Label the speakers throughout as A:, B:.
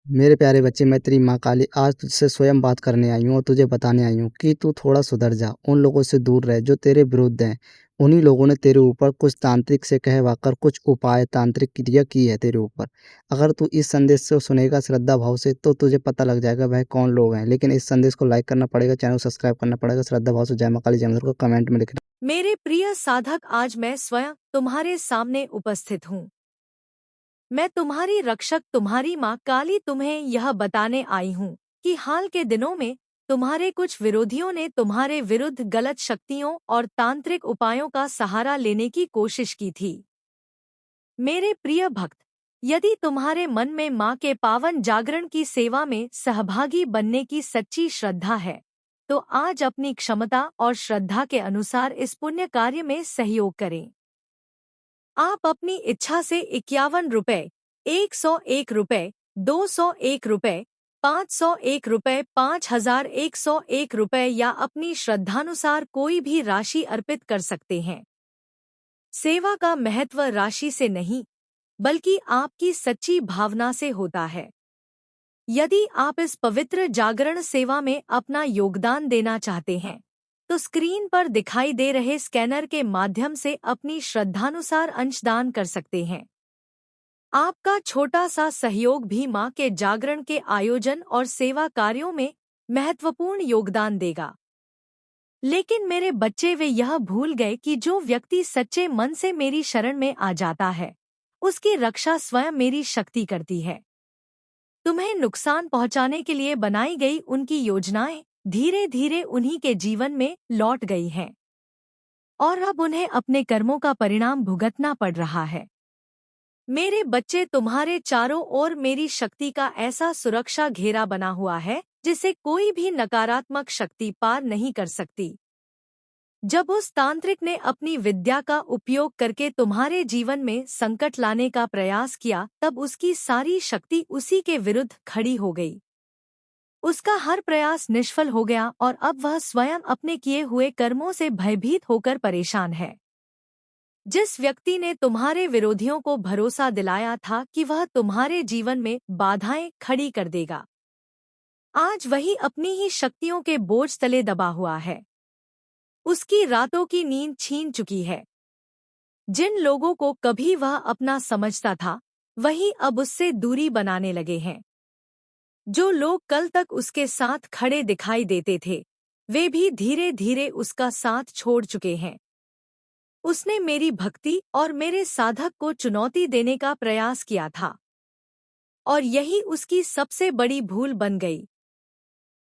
A: मेरे प्यारे बच्चे, मैं तेरी माँ काली आज तुझसे स्वयं बात करने आई हूँ और तुझे बताने आई हूँ कि तू थोड़ा सुधर जा। उन लोगों से दूर रह जो तेरे विरुद्ध हैं। उन्हीं लोगों ने तेरे ऊपर कुछ तांत्रिक से कहवाकर कुछ उपाय तांत्रिक क्रिया की है तेरे ऊपर। अगर तू इस संदेश को सुनेगा श्रद्धा भाव से तो तुझे पता लग जाएगा वह कौन लोग हैं। लेकिन इस संदेश को लाइक करना पड़ेगा, चैनल को सब्सक्राइब करना पड़ेगा। श्रद्धा भाव से जय माँ काली जय मंदिर को कमेंट में लिखना।
B: मेरे प्रिय साधक, आज मैं स्वयं तुम्हारे सामने उपस्थित हूँ। मैं तुम्हारी रक्षक, तुम्हारी माँ काली, तुम्हें यह बताने आई हूँ कि हाल के दिनों में तुम्हारे कुछ विरोधियों ने तुम्हारे विरुद्ध गलत शक्तियों और तांत्रिक उपायों का सहारा लेने की कोशिश की थी। मेरे प्रिय भक्त, यदि तुम्हारे मन में माँ के पावन जागरण की सेवा में सहभागी बनने की सच्ची श्रद्धा है, तो आज अपनी क्षमता और श्रद्धा के अनुसार इस पुण्य कार्य में सहयोग करें। आप अपनी इच्छा से 51 रुपए, 101 रुपए, 201 रुपए, 501 रुपए, 5101 रुपए या अपनी श्रद्धानुसार कोई भी राशि अर्पित कर सकते हैं। सेवा का महत्व राशि से नहीं, बल्कि आपकी सच्ची भावना से होता है। यदि आप इस पवित्र जागरण सेवा में अपना योगदान देना चाहते हैं, तो स्क्रीन पर दिखाई दे रहे स्कैनर के माध्यम से अपनी श्रद्धानुसार अंशदान कर सकते हैं। आपका छोटा सा सहयोग भी मां के जागरण के आयोजन और सेवा कार्यों में महत्वपूर्ण योगदान देगा। लेकिन मेरे बच्चे, वे यह भूल गए कि जो व्यक्ति सच्चे मन से मेरी शरण में आ जाता है, उसकी रक्षा स्वयं मेरी शक्ति करती है। तुम्हें नुकसान पहुंचाने के लिए बनाई गई उनकी योजनाएं धीरे धीरे उन्हीं के जीवन में लौट गई हैं और अब उन्हें अपने कर्मों का परिणाम भुगतना पड़ रहा है। मेरे बच्चे, तुम्हारे चारों ओर मेरी शक्ति का ऐसा सुरक्षा घेरा बना हुआ है जिसे कोई भी नकारात्मक शक्ति पार नहीं कर सकती। जब उस तांत्रिक ने अपनी विद्या का उपयोग करके तुम्हारे जीवन में संकट लाने का प्रयास किया, तब उसकी सारी शक्ति उसी के विरुद्ध खड़ी हो गई। उसका हर प्रयास निष्फल हो गया और अब वह स्वयं अपने किए हुए कर्मों से भयभीत होकर परेशान है। जिस व्यक्ति ने तुम्हारे विरोधियों को भरोसा दिलाया था कि वह तुम्हारे जीवन में बाधाएं खड़ी कर देगा, आज वही अपनी ही शक्तियों के बोझ तले दबा हुआ है। उसकी रातों की नींद छीन चुकी है। जिन लोगों को कभी वह अपना समझता था, वही अब उससे दूरी बनाने लगे हैं। जो लोग कल तक उसके साथ खड़े दिखाई देते थे, वे भी धीरे धीरे उसका साथ छोड़ चुके हैं। उसने मेरी भक्ति और मेरे साधक को चुनौती देने का प्रयास किया था, और यही उसकी सबसे बड़ी भूल बन गई।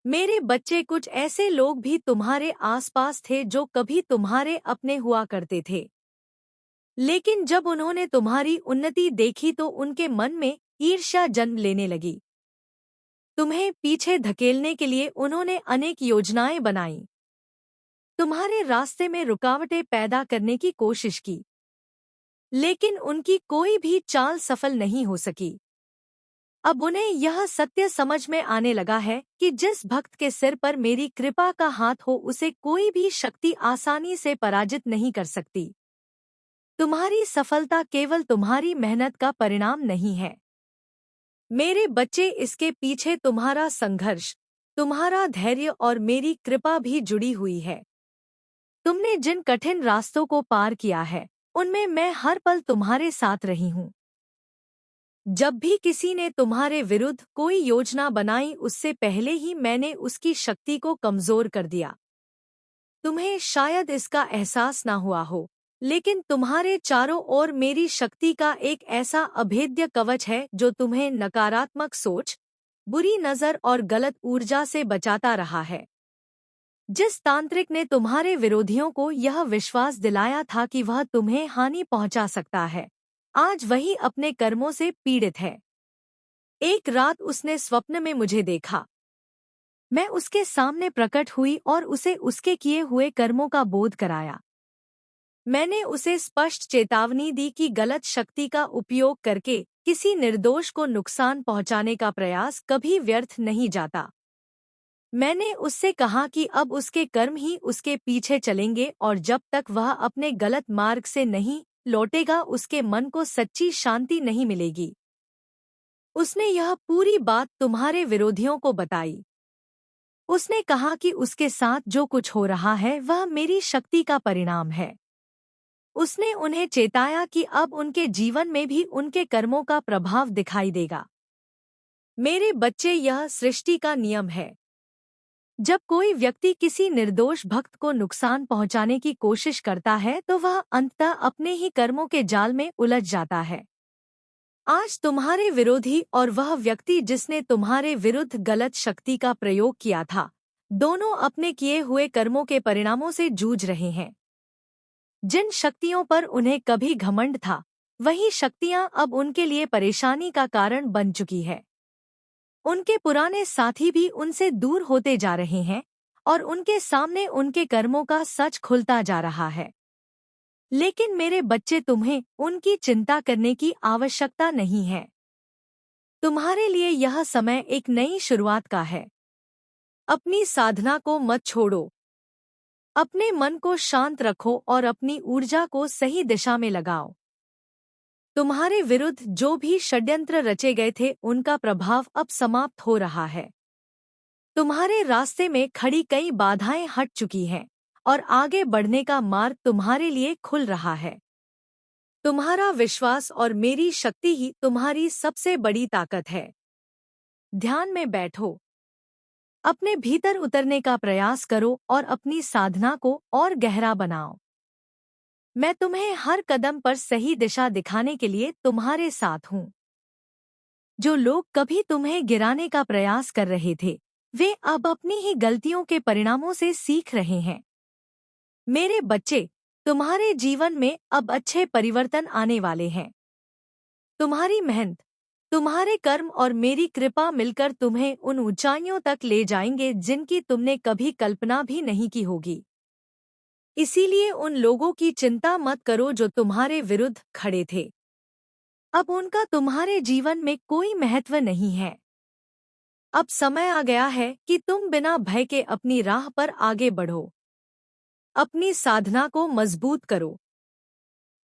B: मेरे बच्चे, कुछ ऐसे लोग भी तुम्हारे आसपास थे जो कभी तुम्हारे अपने हुआ करते थे, लेकिन जब उन्होंने तुम्हारी उन्नति देखी तो उनके मन में ईर्ष्या जन्म लेने लगी। तुम्हें पीछे धकेलने के लिए उन्होंने अनेक योजनाएं बनाई, तुम्हारे रास्ते में रुकावटें पैदा करने की कोशिश की, लेकिन उनकी कोई भी चाल सफल नहीं हो सकी। अब उन्हें यह सत्य समझ में आने लगा है कि जिस भक्त के सिर पर मेरी कृपा का हाथ हो, उसे कोई भी शक्ति आसानी से पराजित नहीं कर सकती। तुम्हारी सफलता केवल तुम्हारी मेहनत का परिणाम नहीं है मेरे बच्चे, इसके पीछे तुम्हारा संघर्ष, तुम्हारा धैर्य और मेरी कृपा भी जुड़ी हुई है। तुमने जिन कठिन रास्तों को पार किया है, उनमें मैं हर पल तुम्हारे साथ रही हूँ। जब भी किसी ने तुम्हारे विरुद्ध कोई योजना बनाई, उससे पहले ही मैंने उसकी शक्ति को कमजोर कर दिया। तुम्हें शायद इसका एहसास ना हुआ हो, लेकिन तुम्हारे चारों ओर मेरी शक्ति का एक ऐसा अभेद्य कवच है जो तुम्हें नकारात्मक सोच, बुरी नजर और गलत ऊर्जा से बचाता रहा है। जिस तांत्रिक ने तुम्हारे विरोधियों को यह विश्वास दिलाया था कि वह तुम्हें हानि पहुंचा सकता है, आज वही अपने कर्मों से पीड़ित है। एक रात उसने स्वप्न में मुझे देखा। मैं उसके सामने प्रकट हुई और उसे उसके किए हुए कर्मों का बोध कराया। मैंने उसे स्पष्ट चेतावनी दी कि गलत शक्ति का उपयोग करके किसी निर्दोष को नुकसान पहुंचाने का प्रयास कभी व्यर्थ नहीं जाता। मैंने उससे कहा कि अब उसके कर्म ही उसके पीछे चलेंगे और जब तक वह अपने गलत मार्ग से नहीं लौटेगा, उसके मन को सच्ची शांति नहीं मिलेगी। उसने यह पूरी बात तुम्हारे विरोधियों को बताई। उसने कहा कि उसके साथ जो कुछ हो रहा है वह मेरी शक्ति का परिणाम है। उसने उन्हें चेताया कि अब उनके जीवन में भी उनके कर्मों का प्रभाव दिखाई देगा। मेरे बच्चे, यह सृष्टि का नियम है। जब कोई व्यक्ति किसी निर्दोष भक्त को नुकसान पहुंचाने की कोशिश करता है तो वह अंततः अपने ही कर्मों के जाल में उलझ जाता है। आज तुम्हारे विरोधी और वह व्यक्ति जिसने तुम्हारे विरुद्ध गलत शक्ति का प्रयोग किया था, दोनों अपने किए हुए कर्मों के परिणामों से जूझ रहे हैं। जिन शक्तियों पर उन्हें कभी घमंड था, वही शक्तियां अब उनके लिए परेशानी का कारण बन चुकी है। उनके पुराने साथी भी उनसे दूर होते जा रहे हैं और उनके सामने उनके कर्मों का सच खुलता जा रहा है। लेकिन मेरे बच्चे, तुम्हें उनकी चिंता करने की आवश्यकता नहीं है। तुम्हारे लिए यह समय एक नई शुरुआत का है। अपनी साधना को मत छोड़ो। अपने मन को शांत रखो और अपनी ऊर्जा को सही दिशा में लगाओ। तुम्हारे विरुद्ध जो भी षड्यंत्र रचे गए थे, उनका प्रभाव अब समाप्त हो रहा है। तुम्हारे रास्ते में खड़ी कई बाधाएं हट चुकी हैं और आगे बढ़ने का मार्ग तुम्हारे लिए खुल रहा है। तुम्हारा विश्वास और मेरी शक्ति ही तुम्हारी सबसे बड़ी ताकत है। ध्यान में बैठो, अपने भीतर उतरने का प्रयास करो और अपनी साधना को और गहरा बनाओ। मैं तुम्हें हर कदम पर सही दिशा दिखाने के लिए तुम्हारे साथ हूँ। जो लोग कभी तुम्हें गिराने का प्रयास कर रहे थे, वे अब अपनी ही गलतियों के परिणामों से सीख रहे हैं। मेरे बच्चे, तुम्हारे जीवन में अब अच्छे परिवर्तन आने वाले हैं। तुम्हारी मेहनत, तुम्हारे कर्म और मेरी कृपा मिलकर तुम्हें उन ऊंचाइयों तक ले जाएंगे जिनकी तुमने कभी कल्पना भी नहीं की होगी। इसीलिए उन लोगों की चिंता मत करो जो तुम्हारे विरुद्ध खड़े थे। अब उनका तुम्हारे जीवन में कोई महत्व नहीं है। अब समय आ गया है कि तुम बिना भय के अपनी राह पर आगे बढ़ो। अपनी साधना को मजबूत करो।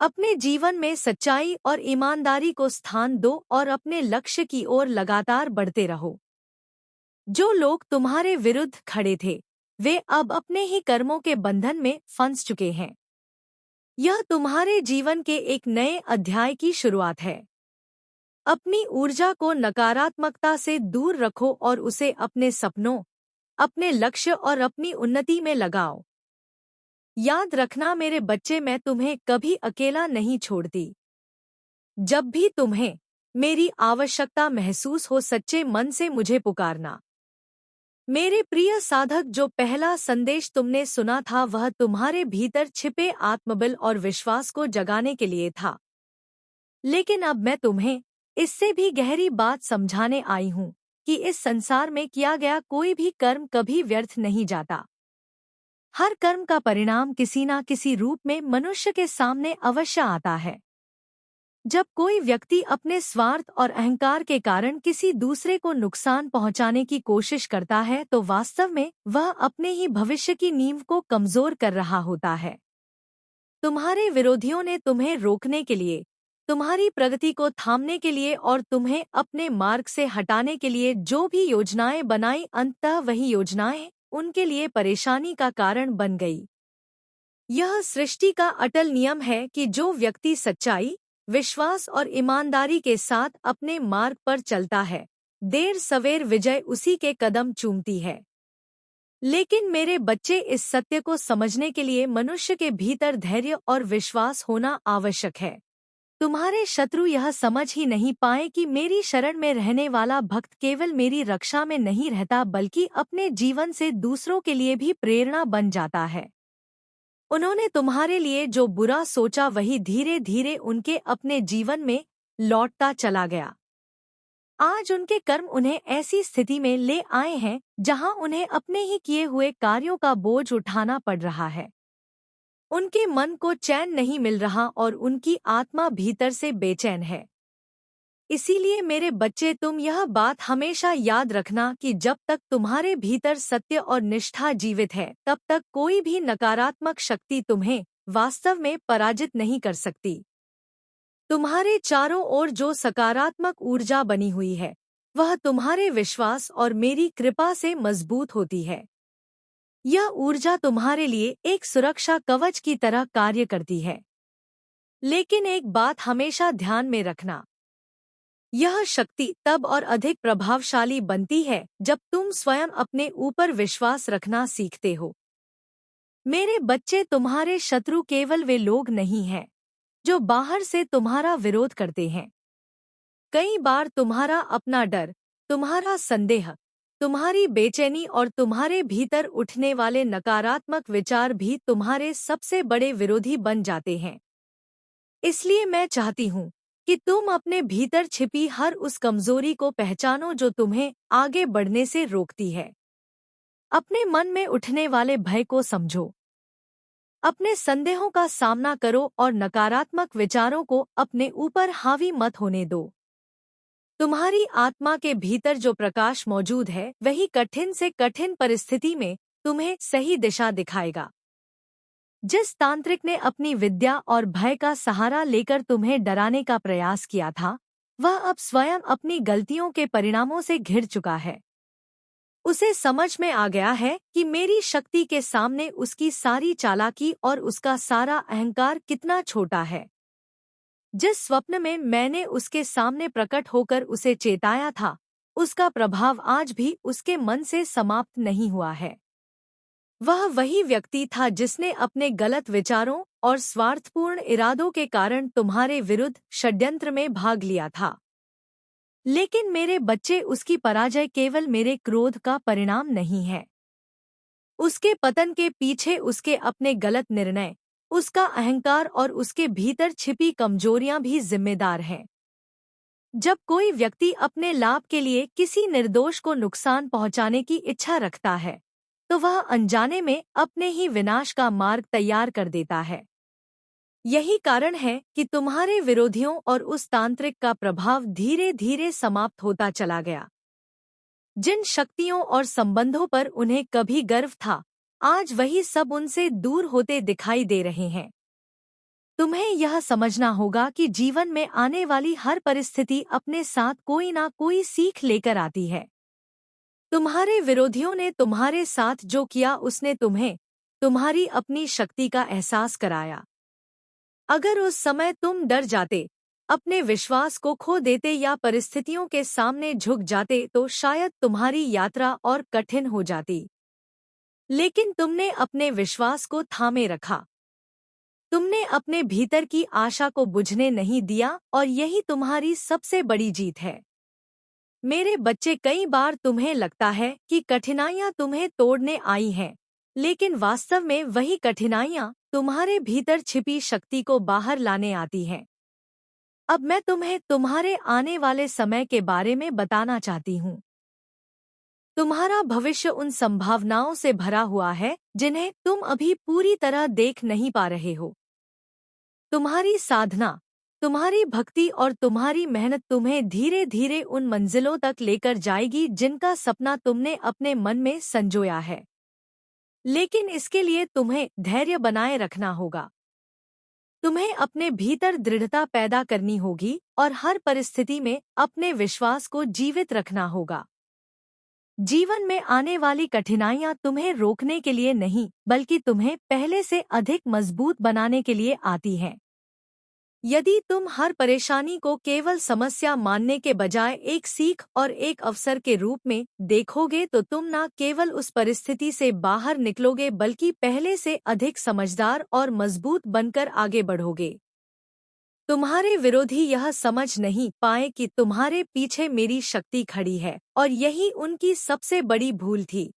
B: अपने जीवन में सच्चाई और ईमानदारी को स्थान दो और अपने लक्ष्य की ओर लगातार बढ़ते रहो। जो लोग तुम्हारे विरुद्ध खड़े थे, वे अब अपने ही कर्मों के बंधन में फंस चुके हैं। यह तुम्हारे जीवन के एक नए अध्याय की शुरुआत है। अपनी ऊर्जा को नकारात्मकता से दूर रखो और उसे अपने सपनों, अपने लक्ष्य और अपनी उन्नति में लगाओ। याद रखना मेरे बच्चे, मैं तुम्हें कभी अकेला नहीं छोड़ती। जब भी तुम्हें मेरी आवश्यकता महसूस हो, सच्चे मन से मुझे पुकारना। मेरे प्रिय साधक, जो पहला संदेश तुमने सुना था वह तुम्हारे भीतर छिपे आत्मबल और विश्वास को जगाने के लिए था। लेकिन अब मैं तुम्हें इससे भी गहरी बात समझाने आई हूँ कि इस संसार में किया गया कोई भी कर्म कभी व्यर्थ नहीं जाता। हर कर्म का परिणाम किसी न किसी रूप में मनुष्य के सामने अवश्य आता है। जब कोई व्यक्ति अपने स्वार्थ और अहंकार के कारण किसी दूसरे को नुकसान पहुंचाने की कोशिश करता है तो वास्तव में वह अपने ही भविष्य की नींव को कमजोर कर रहा होता है। तुम्हारे विरोधियों ने तुम्हें रोकने के लिए, तुम्हारी प्रगति को थामने के लिए और तुम्हें अपने मार्ग से हटाने के लिए जो भी योजनाएं बनाई, अंततः वही योजनाएं उनके लिए परेशानी का कारण बन गई। यह सृष्टि का अटल नियम है कि जो व्यक्ति सच्चाई, विश्वास और ईमानदारी के साथ अपने मार्ग पर चलता है, देर सवेर विजय उसी के कदम चूमती है। लेकिन मेरे बच्चे, इस सत्य को समझने के लिए मनुष्य के भीतर धैर्य और विश्वास होना आवश्यक है। तुम्हारे शत्रु यह समझ ही नहीं पाए कि मेरी शरण में रहने वाला भक्त केवल मेरी रक्षा में नहीं रहता बल्कि अपने जीवन से दूसरों के लिए भी प्रेरणा बन जाता है। उन्होंने तुम्हारे लिए जो बुरा सोचा वही धीरे धीरे उनके अपने जीवन में लौटता चला गया। आज उनके कर्म उन्हें ऐसी स्थिति में ले आए हैं जहां उन्हें अपने ही किए हुए कार्यों का बोझ उठाना पड़ रहा है। उनके मन को चैन नहीं मिल रहा और उनकी आत्मा भीतर से बेचैन है। इसीलिए मेरे बच्चे, तुम यह बात हमेशा याद रखना कि जब तक तुम्हारे भीतर सत्य और निष्ठा जीवित है, तब तक कोई भी नकारात्मक शक्ति तुम्हें वास्तव में पराजित नहीं कर सकती। तुम्हारे चारों ओर जो सकारात्मक ऊर्जा बनी हुई है, वह तुम्हारे विश्वास और मेरी कृपा से मजबूत होती है। यह ऊर्जा तुम्हारे लिए एक सुरक्षा कवच की तरह कार्य करती है। लेकिन एक बात हमेशा ध्यान में रखना, यह शक्ति तब और अधिक प्रभावशाली बनती है जब तुम स्वयं अपने ऊपर विश्वास रखना सीखते हो। मेरे बच्चे, तुम्हारे शत्रु केवल वे लोग नहीं हैं जो बाहर से तुम्हारा विरोध करते हैं। कई बार तुम्हारा अपना डर, तुम्हारा संदेह, तुम्हारी बेचैनी और तुम्हारे भीतर उठने वाले नकारात्मक विचार भी तुम्हारे सबसे बड़े विरोधी बन जाते हैं। इसलिए मैं चाहती हूँ कि तुम अपने भीतर छिपी हर उस कमजोरी को पहचानो जो तुम्हें आगे बढ़ने से रोकती है। अपने मन में उठने वाले भय को समझो, अपने संदेहों का सामना करो और नकारात्मक विचारों को अपने ऊपर हावी मत होने दो। तुम्हारी आत्मा के भीतर जो प्रकाश मौजूद है, वही कठिन से कठिन परिस्थिति में तुम्हें सही दिशा दिखाएगा। जिस तांत्रिक ने अपनी विद्या और भय का सहारा लेकर तुम्हें डराने का प्रयास किया था, वह अब स्वयं अपनी गलतियों के परिणामों से घिर चुका है। उसे समझ में आ गया है कि मेरी शक्ति के सामने उसकी सारी चालाकी और उसका सारा अहंकार कितना छोटा है। जिस स्वप्न में मैंने उसके सामने प्रकट होकर उसे चेताया था, उसका प्रभाव आज भी उसके मन से समाप्त नहीं हुआ है। वह वही व्यक्ति था जिसने अपने गलत विचारों और स्वार्थपूर्ण इरादों के कारण तुम्हारे विरुद्ध षड्यंत्र में भाग लिया था। लेकिन मेरे बच्चे, उसकी पराजय केवल मेरे क्रोध का परिणाम नहीं है। उसके पतन के पीछे उसके अपने गलत निर्णय, उसका अहंकार और उसके भीतर छिपी कमजोरियां भी जिम्मेदार हैं। जब कोई व्यक्ति अपने लाभ के लिए किसी निर्दोष को नुकसान पहुंचाने की इच्छा रखता है, तो वह अनजाने में अपने ही विनाश का मार्ग तैयार कर देता है। यही कारण है कि तुम्हारे विरोधियों और उस तांत्रिक का प्रभाव धीरे धीरे समाप्त होता चला गया। जिन शक्तियों और संबंधों पर उन्हें कभी गर्व था, आज वही सब उनसे दूर होते दिखाई दे रहे हैं। तुम्हें यह समझना होगा कि जीवन में आने वाली हर परिस्थिति अपने साथ कोई ना कोई सीख लेकर आती है। तुम्हारे विरोधियों ने तुम्हारे साथ जो किया, उसने तुम्हें तुम्हारी अपनी शक्ति का एहसास कराया। अगर उस समय तुम डर जाते, अपने विश्वास को खो देते या परिस्थितियों के सामने झुक जाते, तो शायद तुम्हारी यात्रा और कठिन हो जाती। लेकिन तुमने अपने विश्वास को थामे रखा। तुमने अपने भीतर की आशा को बुझने नहीं दिया और यही तुम्हारी सबसे बड़ी जीत है। मेरे बच्चे, कई बार तुम्हें लगता है कि कठिनाइयां तुम्हें तोड़ने आई हैं, लेकिन वास्तव में वही कठिनाइयां तुम्हारे भीतर छिपी शक्ति को बाहर लाने आती हैं। अब मैं तुम्हें तुम्हारे आने वाले समय के बारे में बताना चाहती हूँ। तुम्हारा भविष्य उन संभावनाओं से भरा हुआ है जिन्हें तुम अभी पूरी तरह देख नहीं पा रहे हो। तुम्हारी साधना, तुम्हारी भक्ति और तुम्हारी मेहनत तुम्हें धीरे धीरे उन मंजिलों तक लेकर जाएगी जिनका सपना तुमने अपने मन में संजोया है। लेकिन इसके लिए तुम्हें धैर्य बनाए रखना होगा। तुम्हें अपने भीतर दृढ़ता पैदा करनी होगी और हर परिस्थिति में अपने विश्वास को जीवित रखना होगा। जीवन में आने वाली कठिनाइयां तुम्हें रोकने के लिए नहीं, बल्कि तुम्हें पहले से अधिक मजबूत बनाने के लिए आती हैं। यदि तुम हर परेशानी को केवल समस्या मानने के बजाय एक सीख और एक अवसर के रूप में देखोगे, तो तुम न केवल उस परिस्थिति से बाहर निकलोगे, बल्कि पहले से अधिक समझदार और मजबूत बनकर आगे बढ़ोगे। तुम्हारे विरोधी यह समझ नहीं पाए कि तुम्हारे पीछे मेरी शक्ति खड़ी है, और यही उनकी सबसे बड़ी भूल थी।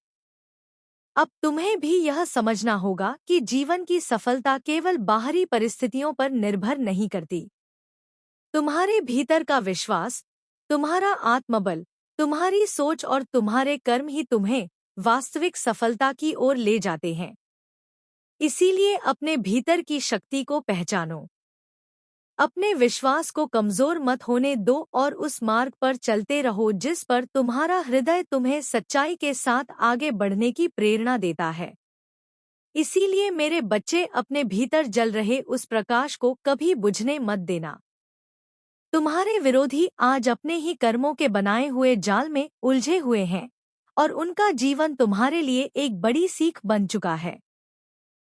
B: अब तुम्हें भी यह समझना होगा कि जीवन की सफलता केवल बाहरी परिस्थितियों पर निर्भर नहीं करती। तुम्हारे भीतर का विश्वास, तुम्हारा आत्मबल, तुम्हारी सोच और तुम्हारे कर्म ही तुम्हें वास्तविक सफलता की ओर ले जाते हैं। इसीलिए अपने भीतर की शक्ति को पहचानो, अपने विश्वास को कमजोर मत होने दो और उस मार्ग पर चलते रहो जिस पर तुम्हारा हृदय तुम्हें सच्चाई के साथ आगे बढ़ने की प्रेरणा देता है। इसीलिए मेरे बच्चे, अपने भीतर जल रहे उस प्रकाश को कभी बुझने मत देना। तुम्हारे विरोधी आज अपने ही कर्मों के बनाए हुए जाल में उलझे हुए हैं और उनका जीवन तुम्हारे लिए एक बड़ी सीख बन चुका है।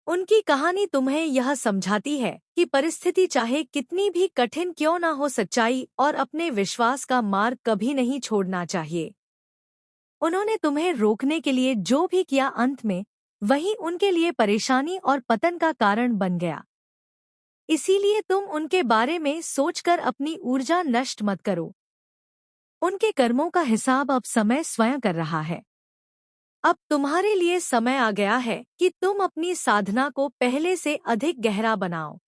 B: उनकी कहानी तुम्हें यह समझाती है कि परिस्थिति चाहे कितनी भी कठिन क्यों ना हो, सच्चाई और अपने विश्वास का मार्ग कभी नहीं छोड़ना चाहिए। उन्होंने तुम्हें रोकने के लिए जो भी किया, अंत में वही उनके लिए परेशानी और पतन का कारण बन गया। इसीलिए तुम उनके बारे में सोचकर अपनी ऊर्जा नष्ट मत करो। उनके कर्मों का हिसाब अब समय स्वयं कर रहा है। अब तुम्हारे लिए समय आ गया है कि तुम अपनी साधना को पहले से अधिक गहरा बनाओ।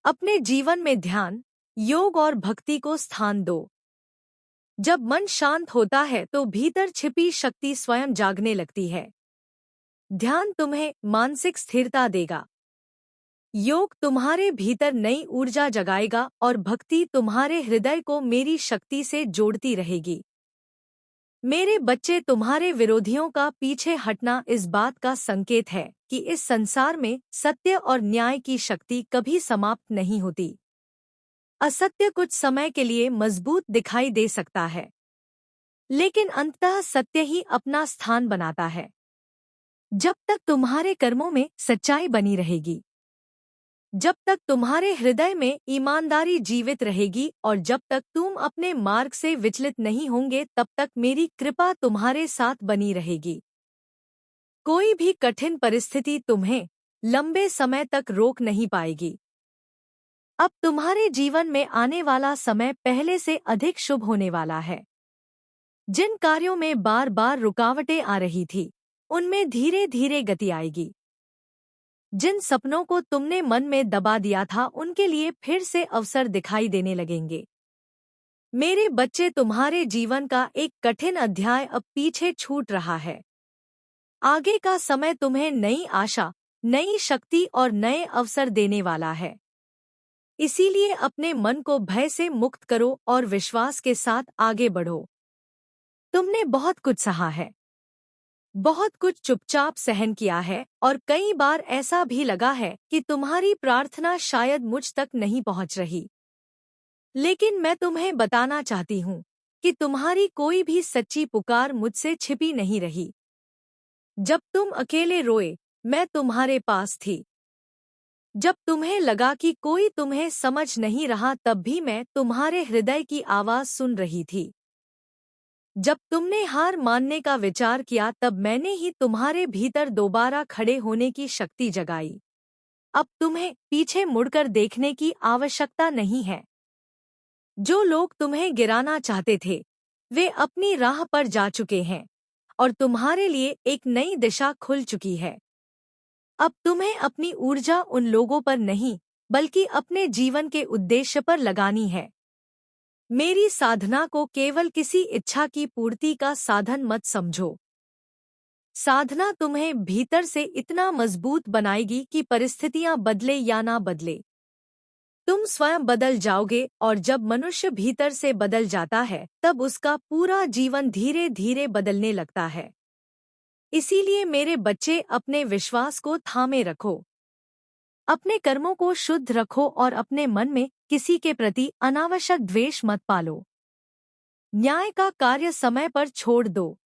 B: अपने जीवन में ध्यान, योग और भक्ति को स्थान दो। जब मन शांत होता है तो भीतर छिपी शक्ति स्वयं जागने लगती है। ध्यान तुम्हें मानसिक स्थिरता देगा, योग तुम्हारे भीतर नई ऊर्जा जगाएगा और भक्ति तुम्हारे हृदय को मेरी शक्ति से जोड़ती रहेगी। मेरे बच्चे, तुम्हारे विरोधियों का पीछे हटना इस बात का संकेत है कि इस संसार में सत्य और न्याय की शक्ति कभी समाप्त नहीं होती। असत्य कुछ समय के लिए मजबूत दिखाई दे सकता है, लेकिन अंततः सत्य ही अपना स्थान बनाता है। जब तक तुम्हारे कर्मों में सच्चाई बनी रहेगी, जब तक तुम्हारे हृदय में ईमानदारी जीवित रहेगी और जब तक तुम अपने मार्ग से विचलित नहीं होंगे, तब तक मेरी कृपा तुम्हारे साथ बनी रहेगी। कोई भी कठिन परिस्थिति तुम्हें लंबे समय तक रोक नहीं पाएगी। अब तुम्हारे जीवन में आने वाला समय पहले से अधिक शुभ होने वाला है। जिन कार्यों में बार बार रुकावटें आ रही थी, उनमें धीरे धीरे गति आएगी। जिन सपनों को तुमने मन में दबा दिया था, उनके लिए फिर से अवसर दिखाई देने लगेंगे। मेरे बच्चे, तुम्हारे जीवन का एक कठिन अध्याय अब पीछे छूट रहा है। आगे का समय तुम्हें नई आशा, नई शक्ति और नए अवसर देने वाला है। इसीलिए अपने मन को भय से मुक्त करो और विश्वास के साथ आगे बढ़ो। तुमने बहुत कुछ सहा है, बहुत कुछ चुपचाप सहन किया है और कई बार ऐसा भी लगा है कि तुम्हारी प्रार्थना शायद मुझ तक नहीं पहुंच रही। लेकिन मैं तुम्हें बताना चाहती हूँ कि तुम्हारी कोई भी सच्ची पुकार मुझसे छिपी नहीं रही। जब तुम अकेले रोए, मैं तुम्हारे पास थी। जब तुम्हें लगा कि कोई तुम्हें समझ नहीं रहा, तब भी मैं तुम्हारे हृदय की आवाज सुन रही थी। जब तुमने हार मानने का विचार किया, तब मैंने ही तुम्हारे भीतर दोबारा खड़े होने की शक्ति जगाई। अब तुम्हें पीछे मुड़कर देखने की आवश्यकता नहीं है। जो लोग तुम्हें गिराना चाहते थे, वे अपनी राह पर जा चुके हैं और तुम्हारे लिए एक नई दिशा खुल चुकी है। अब तुम्हें अपनी ऊर्जा उन लोगों पर नहीं, बल्कि अपने जीवन के उद्देश्य पर लगानी है। मेरी साधना को केवल किसी इच्छा की पूर्ति का साधन मत समझो। साधना तुम्हें भीतर से इतना मजबूत बनाएगी कि परिस्थितियां बदले या ना बदले, तुम स्वयं बदल जाओगे। और जब मनुष्य भीतर से बदल जाता है, तब उसका पूरा जीवन धीरे धीरे बदलने लगता है। इसीलिए मेरे बच्चे, अपने विश्वास को थामे रखो, अपने कर्मों को शुद्ध रखो और अपने मन में किसी के प्रति अनावश्यक द्वेष मत पालो। न्याय का कार्य समय पर छोड़ दो।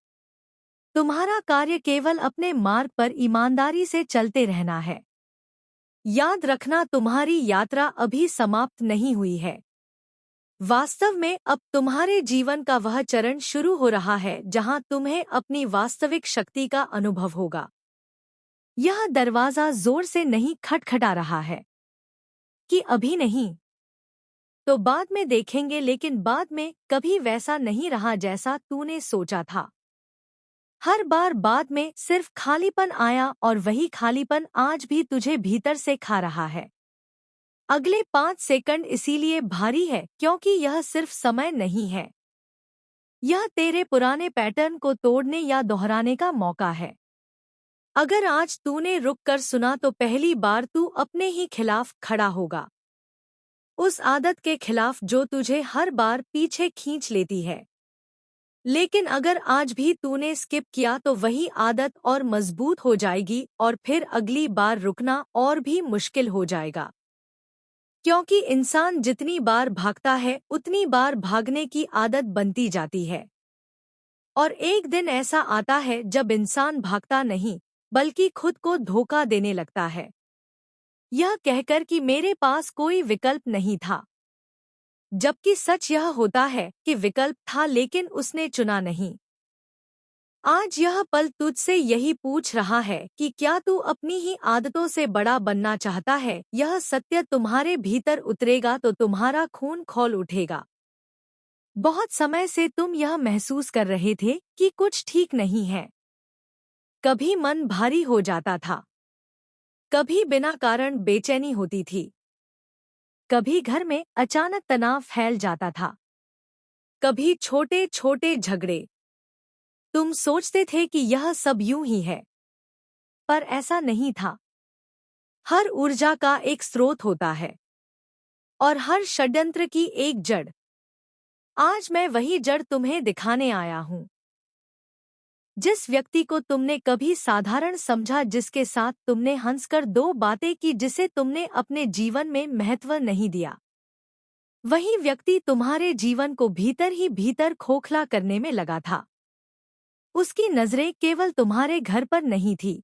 B: तुम्हारा कार्य केवल अपने मार्ग पर ईमानदारी से चलते रहना है। याद रखना, तुम्हारी यात्रा अभी समाप्त नहीं हुई है। वास्तव में अब तुम्हारे जीवन का वह चरण शुरू हो रहा है जहां तुम्हें अपनी वास्तविक शक्ति का अनुभव होगा। यह दरवाजा जोर से नहीं खटखटा रहा है कि अभी नहीं तो बाद में देखेंगे, लेकिन बाद में कभी वैसा नहीं रहा जैसा तूने सोचा था। हर बार बाद में सिर्फ खालीपन आया और वही खालीपन आज भी तुझे भीतर से खा रहा है। अगले 5 सेकंड इसीलिए भारी है क्योंकि यह सिर्फ समय नहीं है, यह तेरे पुराने पैटर्न को तोड़ने या दोहराने का मौका है। अगर आज तूने रुक कर सुना, तो पहली बार तू अपने ही खिलाफ खड़ा होगा, उस आदत के खिलाफ जो तुझे हर बार पीछे खींच लेती है। लेकिन अगर आज भी तूने स्किप किया, तो वही आदत और मजबूत हो जाएगी और फिर अगली बार रुकना और भी मुश्किल हो जाएगा। क्योंकि इंसान जितनी बार भागता है उतनी बार भागने की आदत बनती जाती है। और एक दिन ऐसा आता है जब इंसान भागता नहीं बल्कि खुद को धोखा देने लगता है, यह कहकर कि मेरे पास कोई विकल्प नहीं था। जबकि सच यह होता है कि विकल्प था लेकिन उसने चुना नहीं। आज यह पल तुझसे यही पूछ रहा है कि क्या तू अपनी ही आदतों से बड़ा बनना चाहता है। यह सत्य तुम्हारे भीतर उतरेगा तो तुम्हारा खून खौल उठेगा। बहुत समय से तुम यह महसूस कर रहे थे कि कुछ ठीक नहीं है। कभी मन भारी हो जाता था, कभी बिना कारण बेचैनी होती थी, कभी घर में अचानक तनाव फैल जाता था, कभी छोटे छोटे झगड़े। तुम सोचते थे कि यह सब यूं ही है, पर ऐसा नहीं था। हर ऊर्जा का एक स्रोत होता है और हर षड्यंत्र की एक जड़। आज मैं वही जड़ तुम्हें दिखाने आया हूँ। जिस व्यक्ति को तुमने कभी साधारण समझा, जिसके साथ तुमने हंसकर दो बातें की, जिसे तुमने अपने जीवन में महत्व नहीं दिया, वही व्यक्ति तुम्हारे जीवन को भीतर ही भीतर खोखला करने में लगा था। उसकी नजरें केवल तुम्हारे घर पर नहीं थी,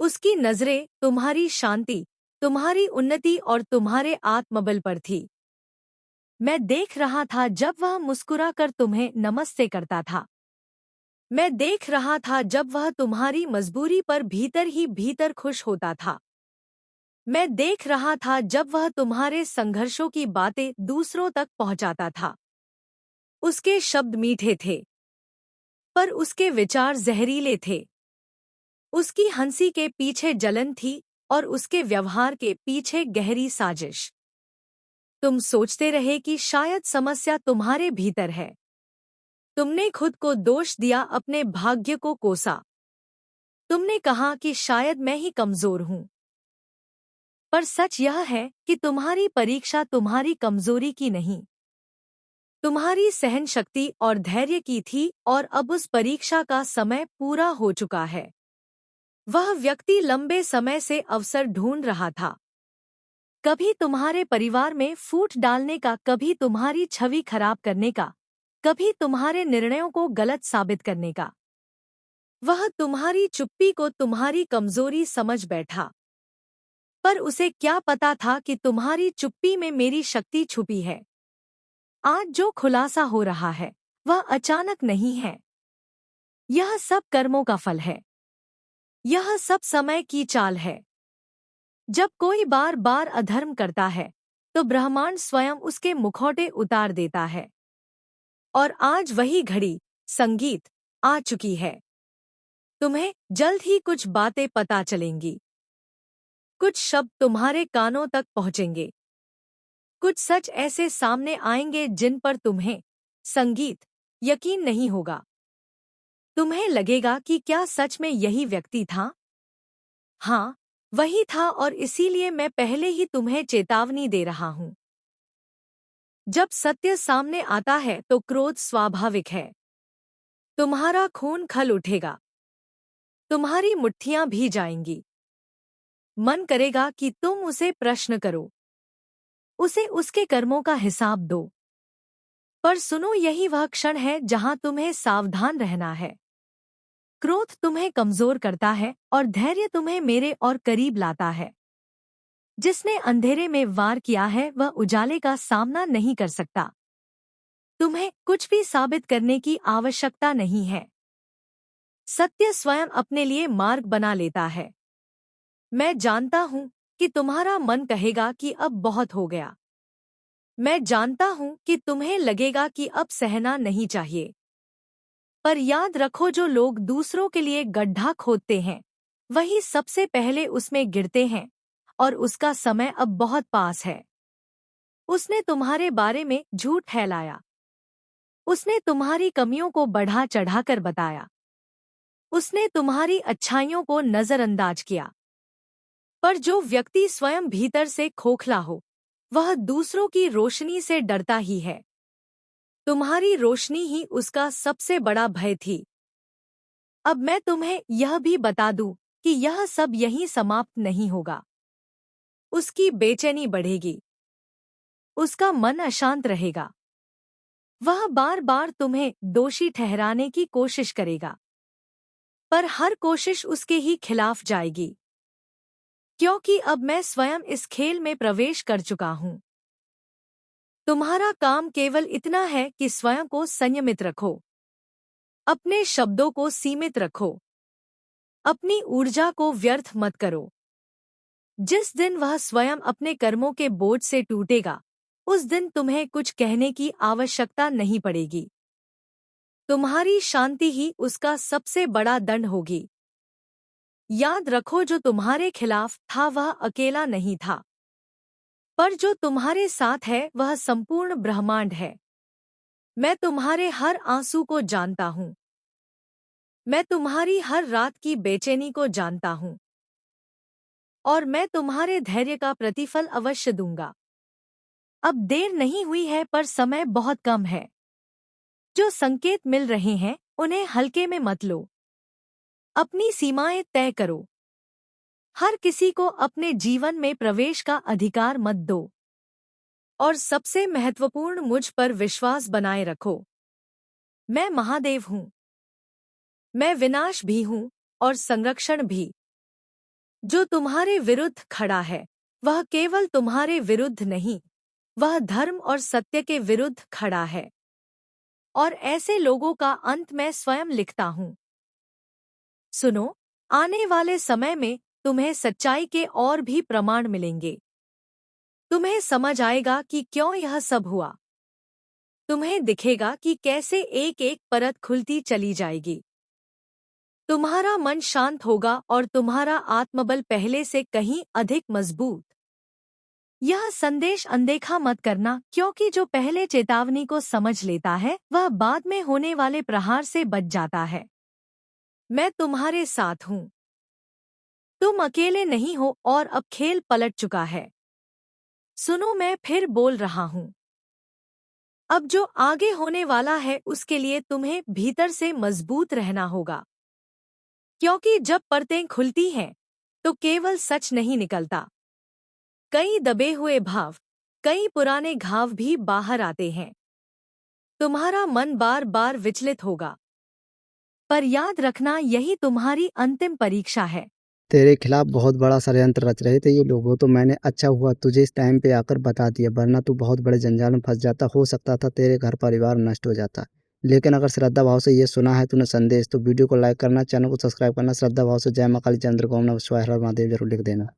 B: उसकी नजरें तुम्हारी शांति, तुम्हारी उन्नति और तुम्हारे आत्मबल पर थी। मैं देख रहा था जब वह मुस्कुराकर तुम्हें नमस्ते करता था। मैं देख रहा था जब वह तुम्हारी मजबूरी पर भीतर ही भीतर खुश होता था। मैं देख रहा था जब वह तुम्हारे संघर्षों की बातें दूसरों तक पहुंचाता था। उसके शब्द मीठे थे, पर उसके विचार जहरीले थे। उसकी हंसी के पीछे जलन थी और उसके व्यवहार के पीछे गहरी साजिश। तुम सोचते रहे कि शायद समस्या तुम्हारे भीतर है। तुमने खुद को दोष दिया, अपने भाग्य को कोसा। तुमने कहा कि शायद मैं ही कमजोर हूं। पर सच यह है कि तुम्हारी परीक्षा तुम्हारी कमजोरी की नहीं, तुम्हारी सहन शक्ति और धैर्य की थी। और अब उस परीक्षा का समय पूरा हो चुका है। वह व्यक्ति लंबे समय से अवसर ढूंढ रहा था, कभी तुम्हारे परिवार में फूट डालने का, कभी तुम्हारी छवि खराब करने का, कभी तुम्हारे निर्णयों को गलत साबित करने का। वह तुम्हारी चुप्पी को तुम्हारी कमजोरी समझ बैठा, पर उसे क्या पता था कि तुम्हारी चुप्पी में मेरी शक्ति छुपी है। आज जो खुलासा हो रहा है वह अचानक नहीं है। यह सब कर्मों का फल है। यह सब समय की चाल है। जब कोई बार बार अधर्म करता है तो ब्रह्मांड स्वयं उसके मुखौटे उतार देता है। और आज वही घड़ी, संगीत, आ चुकी है। तुम्हें जल्द ही कुछ बातें पता चलेंगी। कुछ शब्द तुम्हारे कानों तक पहुंचेंगे। कुछ सच ऐसे सामने आएंगे जिन पर तुम्हें, संगीत, यकीन नहीं होगा। तुम्हें लगेगा कि क्या सच में यही व्यक्ति था? हाँ, वही था, और इसीलिए मैं पहले ही तुम्हें चेतावनी दे रहा हूं। जब सत्य सामने आता है तो क्रोध स्वाभाविक है। तुम्हारा खून खल उठेगा, तुम्हारी मुट्ठियां भी जाएंगी। मन करेगा कि तुम उसे प्रश्न करो, उसे उसके कर्मों का हिसाब दो। पर सुनो, यही वह क्षण है जहां तुम्हें सावधान रहना है। क्रोध तुम्हें कमजोर करता है और धैर्य तुम्हें मेरे और करीब लाता है। जिसने अंधेरे में वार किया है वह उजाले का सामना नहीं कर सकता। तुम्हें कुछ भी साबित करने की आवश्यकता नहीं है। सत्य स्वयं अपने लिए मार्ग बना लेता है। मैं जानता हूं कि तुम्हारा मन कहेगा कि अब बहुत हो गया। मैं जानता हूं कि तुम्हें लगेगा कि अब सहना नहीं चाहिए। पर याद रखो, जो लोग दूसरों के लिए गड्ढा खोदते हैं वही सबसे पहले उसमें गिरते हैं, और उसका समय अब बहुत पास है। उसने तुम्हारे बारे में झूठ फैलाया। उसने तुम्हारी कमियों को बढ़ा चढ़ाकर बताया। उसने तुम्हारी अच्छाइयों को नजरअंदाज किया। पर जो व्यक्ति स्वयं भीतर से खोखला हो वह दूसरों की रोशनी से डरता ही है। तुम्हारी रोशनी ही उसका सबसे बड़ा भय थी। अब मैं तुम्हें यह भी बता दूं कि यह सब यहीं समाप्त नहीं होगा। उसकी बेचैनी बढ़ेगी, उसका मन अशांत रहेगा, वह बार बार तुम्हें दोषी ठहराने की कोशिश करेगा, पर हर कोशिश उसके ही खिलाफ जाएगी, क्योंकि अब मैं स्वयं इस खेल में प्रवेश कर चुका हूं। तुम्हारा काम केवल इतना है कि स्वयं को संयमित रखो, अपने शब्दों को सीमित रखो, अपनी ऊर्जा को व्यर्थ मत करो। जिस दिन वह स्वयं अपने कर्मों के बोझ से टूटेगा, उस दिन तुम्हें कुछ कहने की आवश्यकता नहीं पड़ेगी। तुम्हारी शांति ही उसका सबसे बड़ा दंड होगी। याद रखो, जो तुम्हारे खिलाफ था वह अकेला नहीं था, पर जो तुम्हारे साथ है वह संपूर्ण ब्रह्मांड है। मैं तुम्हारे हर आंसू को जानता हूँ, मैं तुम्हारी हर रात की बेचैनी को जानता हूँ, और मैं तुम्हारे धैर्य का प्रतिफल अवश्य दूंगा। अब देर नहीं हुई है, पर समय बहुत कम है। जो संकेत मिल रहे हैं उन्हें हल्के में मत लो। अपनी सीमाएं तय करो। हर किसी को अपने जीवन में प्रवेश का अधिकार मत दो। और सबसे महत्वपूर्ण, मुझ पर विश्वास बनाए रखो। मैं महादेव हूँ। मैं विनाश भी हूँ और संरक्षण भी। जो तुम्हारे विरुद्ध खड़ा है वह केवल तुम्हारे विरुद्ध नहीं, वह धर्म और सत्य के विरुद्ध खड़ा है। और ऐसे लोगों का अंत मैं स्वयं लिखता हूँ। सुनो, आने वाले समय में तुम्हें सच्चाई के और भी प्रमाण मिलेंगे। तुम्हें समझ आएगा कि क्यों यह सब हुआ। तुम्हें दिखेगा कि कैसे एक एक परत खुलती चली जाएगी। तुम्हारा मन शांत होगा और तुम्हारा आत्मबल पहले से कहीं अधिक मजबूत। यह संदेश अनदेखा मत करना, क्योंकि जो पहले चेतावनी को समझ लेता है वह बाद में होने वाले प्रहार से बच जाता है। मैं तुम्हारे साथ हूँ। तुम अकेले नहीं हो और अब खेल पलट चुका है। सुनो, मैं फिर बोल रहा हूँ। अब जो आगे होने वाला है उसके लिए तुम्हें भीतर से मजबूत रहना होगा, क्योंकि जब परतें खुलती हैं तो केवल सच नहीं निकलता, कई दबे हुए भाव, कई पुराने घाव भी बाहर आते हैं। तुम्हारा मन बार बार विचलित होगा, पर याद रखना यही तुम्हारी अंतिम परीक्षा है।
A: तेरे खिलाफ बहुत बड़ा षड्यंत्र रच रहे थे ये लोग। वो तो मैंने अच्छा हुआ तुझे इस टाइम पे आकर बता दिया, वरना तू बहुत बड़े जंजाल में फंस जाता। हो सकता था तेरे घर परिवार नष्ट हो जाता। लेकिन अगर श्रद्धा भाव से ये सुना है तूने संदेश, तो वीडियो को लाइक करना, चैनल को सब्सक्राइब करना। श्रद्धा भाव से जय मां काली, चंद्र ओम नमः शिवाय, हर हर महादेव जरूर लिख देना।